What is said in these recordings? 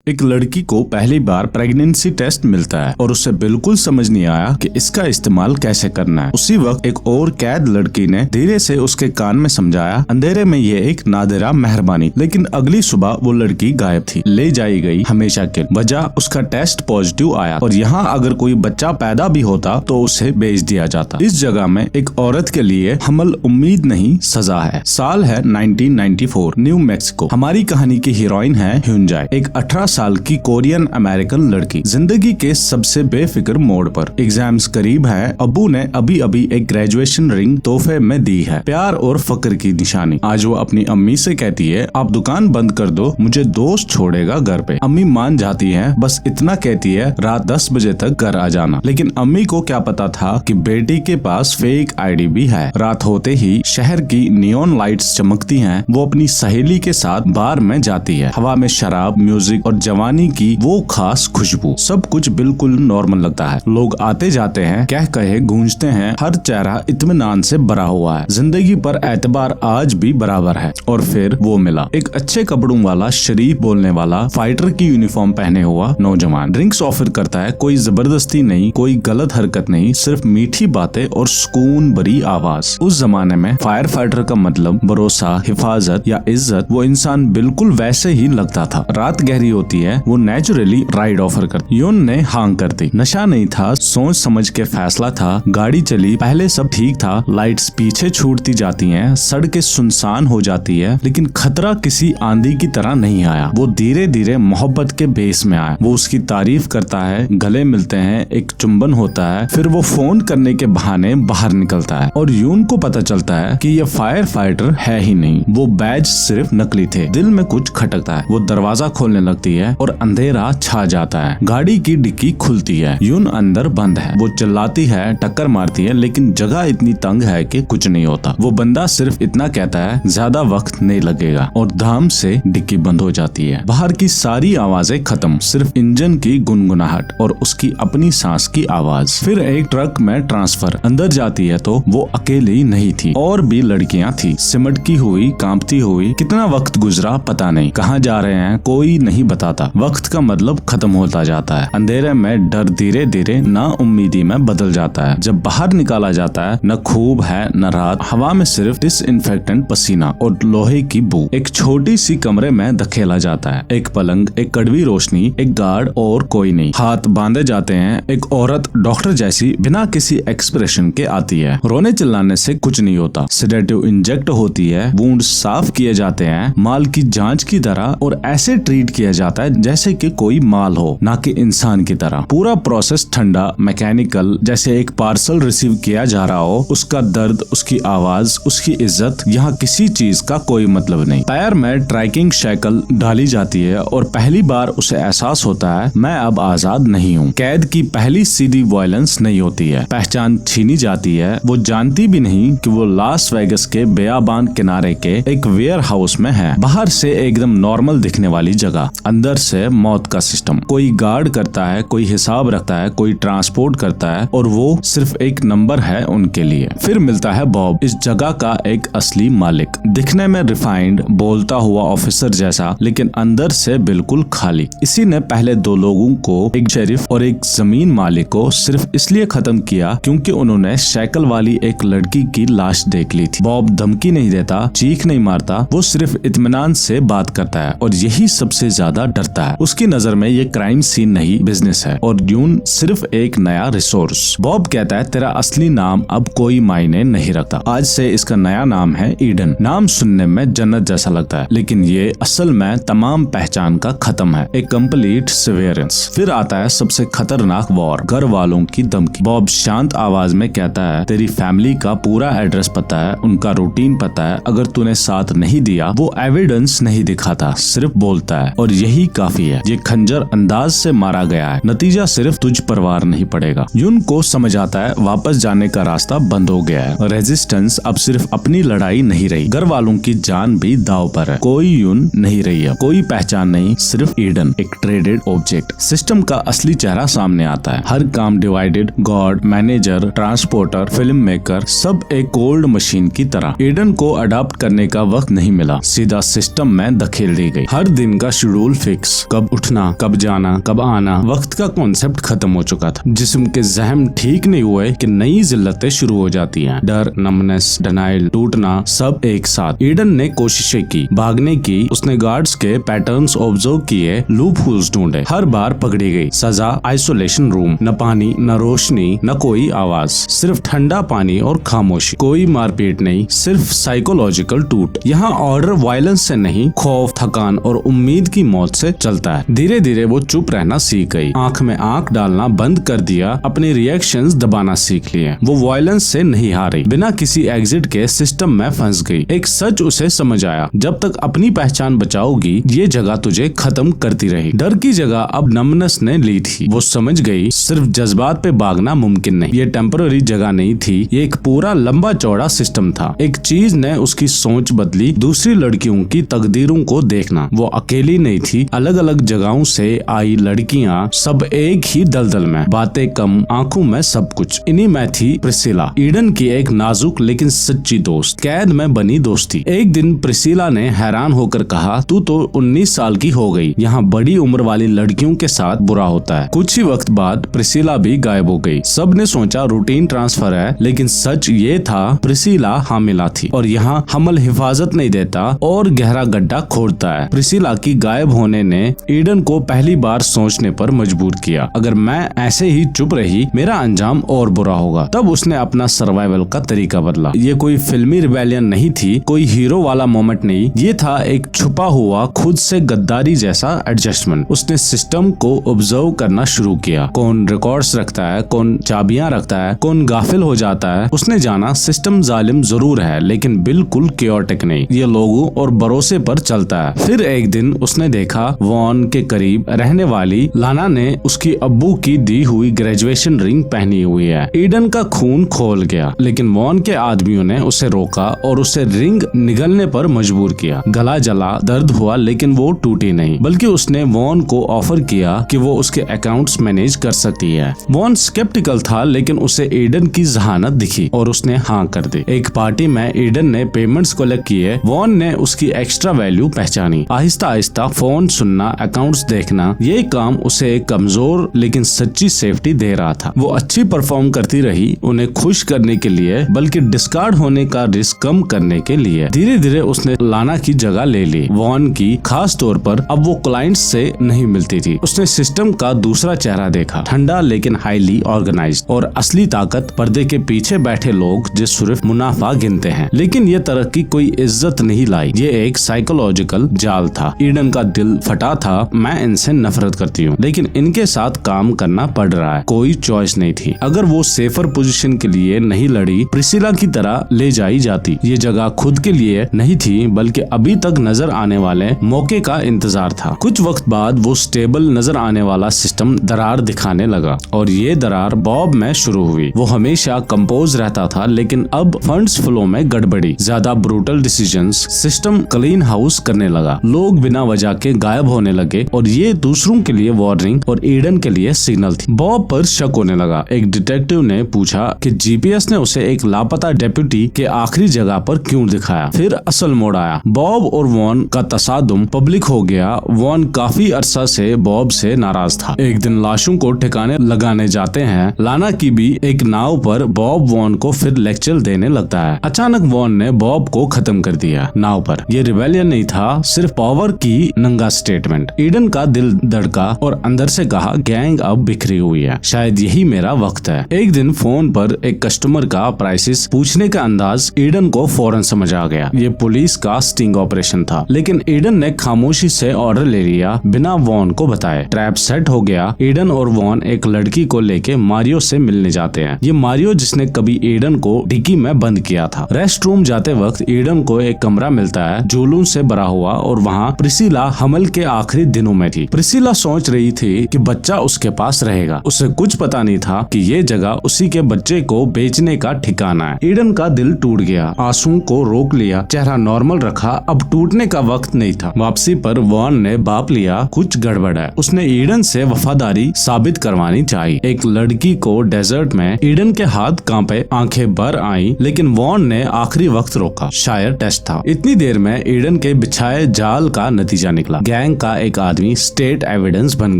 एक लड़की को पहली बार प्रेगनेंसी टेस्ट मिलता है और उसे बिल्कुल समझ नहीं आया कि इसका इस्तेमाल कैसे करना है। उसी वक्त एक और कैद लड़की ने धीरे से उसके कान में समझाया, अंधेरे में ये एक नादिरा मेहरबानी। लेकिन अगली सुबह वो लड़की गायब थी, ले जाई गई हमेशा के। वजह उसका टेस्ट पॉजिटिव आया और यहाँ अगर कोई बच्चा पैदा भी होता तो उसे बेच दिया जाता। इस जगह में एक औरत के लिए हमल उम्मीद नहीं सजा है। साल है 1994, न्यू मैक्सिको। हमारी कहानी की हीरोइन है ह्यूनजाई, एक 18 साल की कोरियन अमेरिकन लड़की। जिंदगी के सबसे बेफिक्र मोड़ पर। एग्जाम्स करीब है। अब्बू ने अभी अभी एक ग्रेजुएशन रिंग तोहफे में दी है, प्यार और फक्र की निशानी। आज वो अपनी अम्मी से कहती है, आप दुकान बंद कर दो, मुझे दोस्त छोड़ेगा घर पे। अम्मी मान जाती है, बस इतना कहती है, रात 10 बजे तक घर आ जाना। लेकिन अम्मी को क्या पता था कि बेटी के पास फेक आईडी भी है। रात होते ही शहर की नियॉन लाइट्स चमकती हैं। वो अपनी सहेली के साथ बार में जाती है। हवा में शराब, म्यूजिक और जवानी की वो खास खुशबू। सब कुछ बिल्कुल नॉर्मल लगता है। लोग आते जाते हैं, कह कहे गूंजते हैं। हर चेहरा इत्मीनान से भरा हुआ है। जिंदगी पर एतबार आज भी बराबर है। और फिर वो मिला, एक अच्छे कपड़ों वाला, शरीफ बोलने वाला, फाइटर की यूनिफॉर्म पहने हुआ नौजवान। ड्रिंक्स ऑफर करता है। कोई जबरदस्ती नहीं, कोई गलत हरकत नहीं, सिर्फ मीठी बातें और सुकून भरी आवाज। उस जमाने में फायर फाइटर का मतलब भरोसा, हिफाजत या इज्जत। वो इंसान बिल्कुल वैसे ही लगता था। रात गहरी होती है, वो नेचुरली राइड ऑफर करती। यून ने हांग कर दी। नशा नहीं था, सोच समझ के फैसला था। गाड़ी चली, पहले सब ठीक था। लाइट्स पीछे छूटती जाती हैं, सड़कें सुनसान हो जाती है। लेकिन खतरा किसी आंधी की तरह नहीं आया। वो धीरे धीरे मोहब्बत के बेस में आया। वो उसकी तारीफ करता है, गले मिलते हैं, एक चुंबन होता है। फिर वो फोन करने के बहाने बाहर निकलता है और यून को पता चलता है कि ये फायर फाइटर है ही नहीं, वो बैज सिर्फ नकली थे। दिल में कुछ खटकता है। वो दरवाजा खोलने लगती है और अंधेरा छा जाता है। गाड़ी की डिक्की खुलती है। यून अंदर बंद है। वो चिल्लाती है, टक्कर मारती है, लेकिन जगह इतनी तंग है कि कुछ नहीं होता। वो बंदा सिर्फ इतना कहता है, ज्यादा वक्त नहीं लगेगा, और धाम से डिक्की बंद हो जाती है। बाहर की सारी आवाजें खत्म, सिर्फ इंजन की गुनगुनाहट और उसकी अपनी सांस की आवाज। फिर एक ट्रक में ट्रांसफर। अंदर जाती है तो वो अकेली नहीं थी, और भी लड़कियां थी, सिमटकी हुई, कांपती हुई। कितना वक्त गुजरा पता नहीं, कहाँ जा रहे हैं कोई नहीं बताता। वक्त का मतलब खत्म होता जाता है। अंधेरे में डर धीरे धीरे ना उम्मीदी में बदल जाता है। जब बाहर निकाला जाता है, न खूब है न रात। हवा में सिर्फ डिसइंफेक्टेंट पसीना और लोहे की बू। एक छोटी सी कमरे में धकेला जाता है। एक पलंग, एक कड़वी रोशनी, एक गार्ड और कोई नहीं। हाथ बांधे जाते हैं। एक औरत डॉक्टर जैसी बिना किसी एक्सप्रेशन के आती है। रोने चिल्लाने से कुछ नहीं होता। सेडेटिव इंजेक्ट होती है, वुंड साफ किए जाते हैं, माल की जांच की तरह, और ऐसे ट्रीट किया जाता है जैसे कि कोई माल हो, ना कि इंसान की तरह। पूरा प्रोसेस ठंडा, मैकेनिकल, जैसे एक पार्सल रिसीव किया जा रहा हो। उसका दर्द, उसकी आवाज, उसकी इज्जत, यहाँ किसी चीज का कोई मतलब नहीं। पैर में ट्रैकिंग शैकल डाली जाती है और पहली बार उसे एहसास होता है, मैं अब आजाद नहीं हूँ। कैद की पहली सीधी वायलेंस नहीं होती है, पहचान छीनी जाती है। वो जानती भी नहीं कि वो लास वेगस के बेयाबान किनारे के एक वेयर हाउस में है। बाहर से एकदम नॉर्मल दिखने वाली जगह, अंदर से मौत का सिस्टम। कोई गार्ड करता है, कोई हिसाब रखता है, कोई ट्रांसपोर्ट करता है, और वो सिर्फ एक नंबर है उनके लिए। फिर मिलता है बॉब, इस जगह का एक असली मालिक। दिखने में रिफाइंड, बोलता हुआ ऑफिसर जैसा, लेकिन अंदर से बिल्कुल खाली। इसी ने पहले दो लोगों को, एक शेरिफ और एक जमीन मालिक को, सिर्फ इसलिए खत्म किया क्योंकि उन्होंने शैकल वाली एक लड़की की लाश देख ली थी। बॉब धमकी नहीं देता, चीख नहीं मारता, वो सिर्फ इत्मीनान से बात करता है, और यही सबसे ज्यादा डरता है। उसकी नजर में ये क्राइम सीन नहीं, बिजनेस है, और ड्यून सिर्फ एक नया रिसोर्स। बॉब कहता है, तेरा असली नाम अब कोई मायने नहीं रखता। आज से इसका नया नाम है ईडन। नाम सुनने में जन्नत जैसा लगता है, लेकिन ये असल में तमाम पहचान का खत्म है, एक कंप्लीट सिवियरेंस। फिर आता है सबसे खतरनाक वॉर, घर वालों की धमकी। बॉब शांत आवाज में कहता है, तेरी फैमिली का पूरा एड्रेस पता है, उनका रूटीन पता है। अगर तूने साथ नहीं दिया, वो एविडेंस नहीं दिखाता, सिर्फ बोलता है, और यही काफी है। ये खंजर अंदाज से मारा गया है, नतीजा सिर्फ तुझ पर वार नहीं पड़ेगा। यून को समझ आता है, वापस जाने का रास्ता बंद हो गया है। रेजिस्टेंस अब सिर्फ अपनी लड़ाई नहीं रही, घर वालों की जान भी दांव पर है। कोई यून नहीं रही है, कोई पहचान नहीं, सिर्फ ईडन, एक ट्रेडेड ऑब्जेक्ट। सिस्टम का असली चेहरा सामने आता है। हर काम divided, God, manager, transporter, film maker, सब एक कोल्ड मशीन की तरह। ईडन को अडॉप्ट करने का वक्त नहीं मिला, सीधा सिस्टम में धकेल दी गई। हर दिन का शेड्यूल फिक्स, फिजिक्स, कब उठना, कब जाना, कब आना, वक्त का कॉन्सेप्ट खत्म हो चुका था। जिस्म के जहम ठीक नहीं हुए कि नई जिल्लतें शुरू हो जाती हैं। डर, नमनेस, डिनाइल, टूटना, सब एक साथ। ईडन ने कोशिशें की, भागने की, उसने गार्ड्स के पैटर्न्स ऑब्जर्व किए, लूप होल्स ढूंढे, हर बार पकड़ी गई। सजा आइसोलेशन रूम, न पानी, न रोशनी, न कोई आवाज, सिर्फ ठंडा पानी और खामोशी। कोई मारपीट नहीं, सिर्फ साइकोलॉजिकल टूट। यहाँ ऑर्डर वायलेंस से नहीं, खौफ, थकान और उम्मीद की मौत से चलता है। धीरे धीरे वो चुप रहना सीख गई, आंख में आंख डालना बंद कर दिया, अपने रिएक्शंस दबाना सीख लिए। वो वायलेंस से नहीं हारी, बिना किसी एग्जिट के सिस्टम में फंस गई। एक सच उसे समझ आया, जब तक अपनी पहचान बचाओगी ये जगह तुझे खत्म करती रही। डर की जगह अब नमनेस ने ली थी। वो समझ गई सिर्फ जज्बात पे भागना मुमकिन नहीं। ये टेम्पररी जगह नहीं थी, ये एक पूरा लंबा चौड़ा सिस्टम था। एक चीज ने उसकी सोच बदली, दूसरी लड़कियों की तकदीरों को देखना। वो अकेली नहीं थी, अलग अलग जगहों से आई लड़कियां, सब एक ही दलदल में, बातें कम, आंखों में सब कुछ। इन्हीं में थी प्रिसिला, ईडन की एक नाजुक लेकिन सच्ची दोस्त, कैद में बनी दोस्ती। एक दिन प्रिसिला ने हैरान होकर कहा, तू तो 19 साल की हो गई, यहाँ बड़ी उम्र वाली लड़कियों के साथ बुरा होता है। कुछ ही वक्त बाद प्रिसिला भी गायब हो गई। सब ने सोचा रूटीन ट्रांसफर है, लेकिन सच ये था प्रिसिला हामिला थी, और यहाँ हमल हिफाजत नहीं देता और गहरा गड्ढा खोदता है। प्रिसिला की गायब होने ने ईडन को पहली बार सोचने पर मजबूर किया, अगर मैं ऐसे ही चुप रही मेरा अंजाम और बुरा होगा। तब उसने अपना सर्वाइवल का तरीका बदला। ये कोई फिल्मी रिबेलियन नहीं थी, कोई हीरो वाला मोमेंट नहीं, ये था एक छुपा हुआ खुद से गद्दारी जैसा एडजस्टमेंट। उसने सिस्टम को ऑब्जर्व करना शुरू किया, कौन रिकॉर्ड्स रखता है, कौन चाबियां रखता है, कौन गाफिल हो जाता है। उसने जाना सिस्टम जालिम जरूर है, लेकिन बिल्कुल क्योटिक नहीं, ये लोगों और भरोसे पर चलता है। फिर एक दिन उसने देखा वॉन के करीब रहने वाली लाना ने उसकी अब्बू की दी हुई ग्रेजुएशन रिंग पहनी हुई है। ईडन का खून खोल गया, लेकिन वॉन के आदमियों ने उसे रोका और उसे रिंग निगलने पर मजबूर किया। गला जला, दर्द हुआ, लेकिन वो टूटी नहीं, बल्कि उसने वॉन को ऑफर किया कि वो उसके अकाउंट्स मैनेज कर सकती है। वॉन स्केप्टिकल था, लेकिन उसे ईडन की जहानत दिखी और उसने हाँ कर दी। एक पार्टी में ईडन ने पेमेंट्स कलेक्ट किए, वॉन ने उसकी एक्स्ट्रा वैल्यू पहचानी। आहिस्ता आहिस्ता फोन सुनना, अकाउंट्स देखना, ये काम उसे एक कमजोर लेकिन सच्ची सेफ्टी दे रहा था। वो अच्छी परफॉर्म करती रही, उन्हें खुश करने के लिए, बल्कि डिस्कार्ड होने का रिस्क कम करने के लिए। धीरे धीरे उसने लाना की जगह ले ली, वॉन की खास तौर पर। अब वो क्लाइंट्स से नहीं मिलती थी। उसने सिस्टम का दूसरा चेहरा देखा, ठंडा लेकिन हाईली ऑर्गेनाइज्ड, और असली ताकत पर्दे के पीछे बैठे लोग जो सिर्फ मुनाफा गिनते हैं। लेकिन ये तरक्की कोई इज्जत नहीं लाई, ये एक साइकोलॉजिकल जाल था। ईडन का दिल फटा था, मैं इनसे नफरत करती हूँ, लेकिन इनके साथ काम करना पड़ रहा है, कोई चॉइस नहीं थी। अगर वो सेफर पोजीशन के लिए नहीं लड़ी, प्रिसिला की तरह ले जाई जाती। ये जगह खुद के लिए नहीं थी, बल्कि अभी तक नजर आने वाले मौके का इंतजार था। कुछ वक्त बाद वो स्टेबल नजर आने वाला सिस्टम दरार दिखाने लगा, और ये दरार बॉब में शुरू हुई। वो हमेशा कंपोज रहता था, लेकिन अब फंड्स फ्लो में गड़बड़ी, ज्यादा brutal decisions, system clean house करने लगा, लोग बिना वजह के गायब होने लगे, और ये दूसरों के लिए वार्निंग और ईडन के लिए सिग्नल थी। बॉब पर शक होने लगा। एक डिटेक्टिव ने पूछा कि जीपीएस ने उसे एक लापता डेप्यूटी के आखिरी जगह पर क्यों दिखाया। फिर असल मोड़ आया, बॉब और वॉन का तसादुम पब्लिक हो गया। वॉन काफी अरसा से बॉब से नाराज था। एक दिन लाशों को ठिकाने लगाने जाते हैं, लाना की भी एक नाव पर बॉब वॉन को फिर लेक्चर देने लगता है। अचानक वॉन ने बॉब को खत्म कर दिया नाव पर। ये रिबेलियन नहीं था, सिर्फ पावर की नंगा स्टेटमेंट। ईडन का दिल धड़का और अंदर से कहा, गैंग अब बिखरी हुई है, शायद यही मेरा वक्त है। एक दिन फोन पर एक कस्टमर का प्राइसेस पूछने का अंदाज ईडन को फौरन समझ आ गया। ये पुलिस का स्टिंग ऑपरेशन था, लेकिन ईडन ने खामोशी से ऑर्डर ले लिया, बिना वॉन को बताए। ट्रैप सेट हो गया। ईडन और वॉन एक लड़की को लेके मारियो से मिलने जाते हैं। ये मारियो जिसने कभी ईडन को डिक्की में बंद किया था। रेस्ट रूम जाते वक्त ईडन को एक कमरा मिलता है, जुलून से भरा हुआ, और वहाँ प्रिसिला हमल के आखिरी दिनों में थी। प्रिसिला सोच रही थी कि बच्चा उसके पास रहेगा। उसे कुछ पता नहीं था कि ये जगह उसी के बच्चे को बेचने का ठिकाना है। ईडन का दिल टूट गया, आंसू को रोक लिया, चेहरा नॉर्मल रखा। अब टूटने का वक्त नहीं था। वापसी पर वॉन ने बाप लिया, कुछ गड़बड़ है। उसने ईडन से वफादारी साबित करवानी चाहिए। एक लड़की को डेजर्ट में, ईडन के हाथ कांपे, आंखें भर आई, लेकिन वॉन ने आखिरी वक्त रोका। शायद टेस्ट था। इतनी देर में ईडन के बिछाए जाल का नतीजा निकला। गैंग का एक आदमी स्टेट एविडेंस बन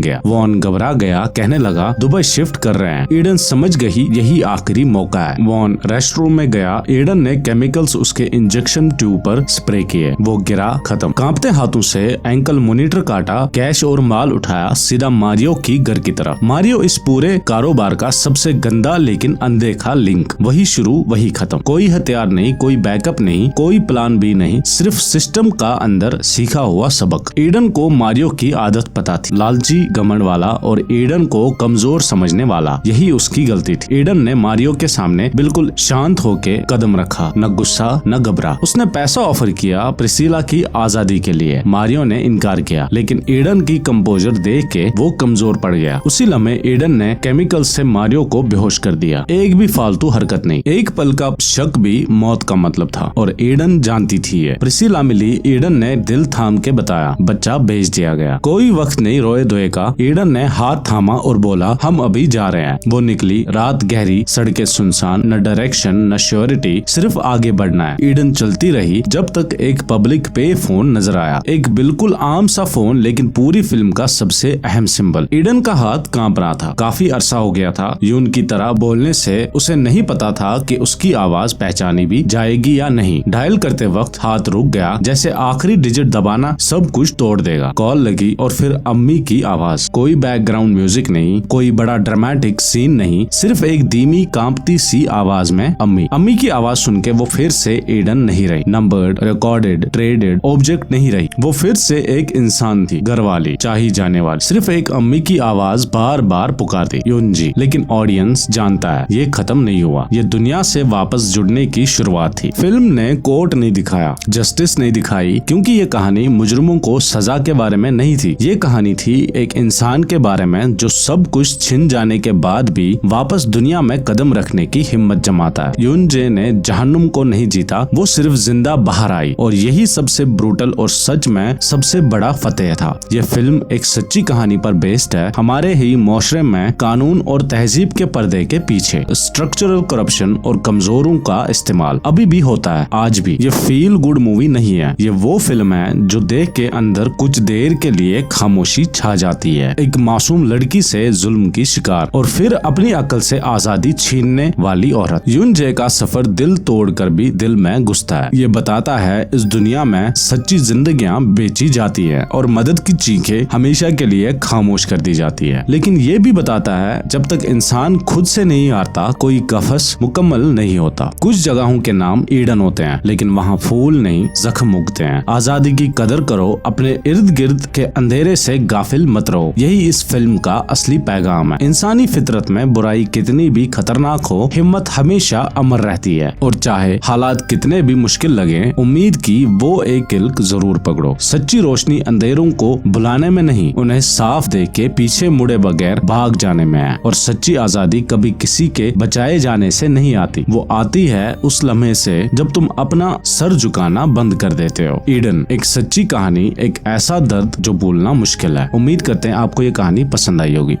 गया। वॉन घबरा गया, कहने लगा दुबई शिफ्ट कर रहे हैं। ईडन समझ गई यही आखिरी मौका है। वॉन रेस्टरूम में गया। ईडन ने केमिकल्स उसके इंजेक्शन ट्यूब पर स्प्रे किए। वो गिरा, खत्म। कांपते हाथों से एंकल मॉनिटर काटा, कैश और माल उठाया, सीधा मारियो की घर की तरफ। मारियो इस पूरे कारोबार का सबसे गंदा लेकिन अनदेखा लिंक। वही शुरू वही खत्म। कोई हथियार नहीं, कोई बैकअप नहीं, कोई प्लान भी नहीं, सिर्फ सिस्टम का अंदर सीखा हुआ सबक। ईडन को मारियो की आदत पता थी, लालची, घमंड वाला और ईडन को कमजोर समझने वाला। यही उसकी गलती थी। ईडन ने मारियो के सामने बिल्कुल शांत होके कदम रखा, न गुस्सा न घबरा। उसने पैसा ऑफर किया प्रिसिला की आजादी के लिए। मारियो ने इनकार किया, लेकिन ईडन की कंपोजर देख के वो कमजोर पड़ गया। उसी लम्हे ईडन ने केमिकल से मारियो को बेहोश कर दिया। एक भी फालतू हरकत नहीं, एक पल का शक भी मौत का मतलब था, और ईडन जानती थी ये। प्रिसिला मिली। ईडन ने दिल थाम के बताया, बच्चा भेज दिया गया। कोई वक्त नहीं रोए धोए का। ईडन ने हाथ थामा और बोला, हम अभी जा रहे हैं। वो निकली। रात गहरी, सड़कें सुनसान, न डायरेक्शन न श्योरिटी, सिर्फ आगे बढ़ना है। ईडन चलती रही जब तक एक पब्लिक पे फोन नजर आया। एक बिल्कुल आम सा फोन, लेकिन पूरी फिल्म का सबसे अहम सिंबल। ईडन का हाथ कांप रहा था। काफी अरसा हो गया था यून की तरह बोलने से। उसे नहीं पता था कि उसकी आवाज पहचानी भी जाएगी या नहीं। डायल करते वक्त हाथ रुक गया, जैसे आखिरी डिजिट दबाना सब कुछ तोड़ देगा। कॉल लगी और फिर अम्मी की आवाज। कोई बैकग्राउंड म्यूजिक नहीं, कोई बड़ा ड्रामेटिक सीन नहीं, सिर्फ एक धीमी कांपती सी आवाज में अम्मी। अम्मी की आवाज सुन के वो फिर से ईडन नहीं रही। नंबर्ड, रिकॉर्डेड, ट्रेडेड ऑब्जेक्ट नहीं रही। वो फिर से एक इंसान थी, घर वाली, चाही जाने वाली। सिर्फ एक अम्मी की आवाज बार बार पुकारती, यूनजी। लेकिन ऑडियंस जानता है ये खत्म नहीं हुआ। ये दुनिया से वापस जुड़ने की शुरुआत थी। फिल्म ने कोर्ट नहीं दिखाया, जस्टिस नहीं दिखाई, क्योंकि ये कहानी मुजरिमों को सजा के बारे में नहीं थी। ये कहानी थी एक इंसान के बारे में जो सब कुछ छिन जाने के बाद भी वापस दुनिया में कदम रखने की हिम्मत जमाता है। यूनजे ने जहन्नुम को नहीं जीता, वो सिर्फ जिंदा बाहर आई, और यही सबसे ब्रूटल और सच में सबसे बड़ा फतेह था। ये फिल्म एक सच्ची कहानी पर बेस्ड है। हमारे ही मुआशरे में कानून और तहजीब के पर्दे के पीछे स्ट्रक्चरल करप्शन और कमजोरों का इस्तेमाल अभी भी होता है, आज भी। ये फील गुड मूवी नहीं है, ये वो फिल्म है जो देख के अंदर कुछ देर के लिए खामोशी छा जाती है। एक मासूम लड़की से जुल्म की शिकार और फिर अपनी अकल से आजादी छीनने वाली औरत। यूनजे का सफर दिल तोड़कर भी दिल में घुसता है। ये बताता है इस दुनिया में सच्ची जिंदगियां बेची जाती है और मदद की चीखें हमेशा के लिए खामोश कर दी जाती है। लेकिन ये भी बताता है जब तक इंसान खुद से नहीं हारता, कोई कफस मुकम्मल नहीं होता। कुछ जगहों के नाम ईडन होते हैं, लेकिन वहाँ फूल नहीं जख्म उगते हैं। आजादी की कदर करो, अपने इर्द गिर्द के अंधेरे से गाफिल मत रहो। यही इस फिल्म का असली पैगाम है। इंसानी फितरत में बुराई कितनी भी खतरनाक हो, हिम्मत हमेशा अमर रहती है, और चाहे हालात कितने भी मुश्किल लगे, उम्मीद की वो एक किल्क जरूर पकड़ो। सच्ची रोशनी अंधेरों को बुलाने में नहीं, उन्हें साफ देख के पीछे मुड़े बगैर भाग जाने में है। और सच्ची आजादी कभी किसी के बचाए जाने से नहीं आती, वो आती है उस लम्हे से जब तुम अपना सर झुकाना बंद कर देते हो। ईडन एक सच्ची कहानी, एक ऐसा दर्द जो भूलना मुश्किल है। उम्मीद करते हैं आपको ये कहानी पसंद आई होगी।